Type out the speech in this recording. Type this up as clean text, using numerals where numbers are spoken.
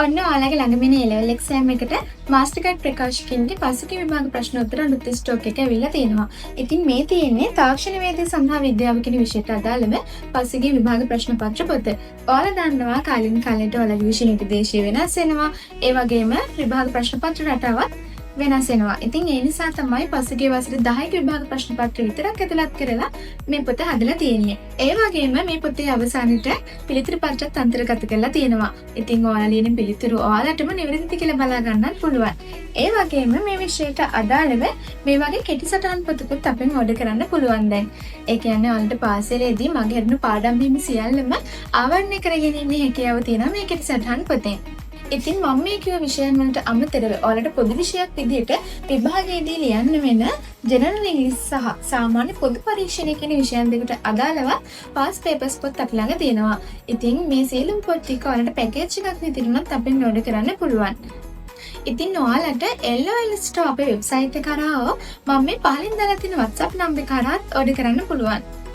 ඔන්න ඔයාලගේ ළඟම ඉන A-level exam එකට master guide ප්‍රකාශකයන්ගේ පසුගිය විභාග ප්‍රශ්න උත්තර අලුත් ස්ටොක් එක ඇවිල්ලා තියෙනවා. ඉතින් මේ තියෙන්නේ තාක්ෂණ වේදික සඳහා විද්‍යාව කියන විෂයට අදාළව පසුගිය විභාග ප්‍රශ්න පත්‍ර පොත. ඔයාලා දන්නවා කාලින් කාලයට ඔයාලගේ විෂය නිර්දේශය වෙනස් වෙනවා. ඒ වගේම විභාග ප්‍රශ්න පත්‍ර රටාවත් වෙනස් වෙනවා. ඉතින් ඒ නිසා තමයි පසුගිය වසරේ 10ක විභාග ප්‍රශ්න පත්‍ර විතරක් ඇතුළත් කරලා මේ පොත හදලා තියෙන්නේ. ඒ වගේම මේ පොතේ අවසානයේ පිළිතුරු පත්‍රත් අන්තර්ගත කරලා තියෙනවා. ඉතින් ඔයාලා ලියන පිළිතුරු ඔයාලටම නිවැරදිද කියලා බලා ගන්නත් පුළුවන්. ඒ වගේම මේ විෂයට අදාළව මේ වගේ කෙටි සටහන් පොතකුත් අපෙන් ඕඩර් කරන්න පුළුවන් දැන්. ඒ කියන්නේ ඔයාලට පාසලේදී මගේ හරින පාඩම් බිම් සියල්ලම ආවරණය කරගැනීමේ හැකියාව තියෙනවා මේ කෙටි සටහන් පොතෙන්. ඉතින් මම මේ කියව විෂයන් වලට අමතරව ඔයාලට පොදු විෂයක් විදිහට විභාගයේදී ලියන්න වෙන ජෙනරල් ඉංග්‍රීසි සහ සාමාන්‍ය පොදු පරීක්ෂණ කියන විෂයන් දෙකට අදාළව පාස් පේපර්ස් පොත් අපි ළඟ තියෙනවා. ඉතින් මේ සියලුම පොත් ටික ඔයාලට පැකේජ් එකක් විදිහට අපෙන් ඕඩර් කරන්න පුළුවන්. ඉතින් ඔයාලට LOL Store අපේ වෙබ්සයිට් එක කරා මම මේ පහලින් දාලා තියෙන WhatsApp නම්බරේ කරාත් ඕඩර් කරන්න පුළුවන්.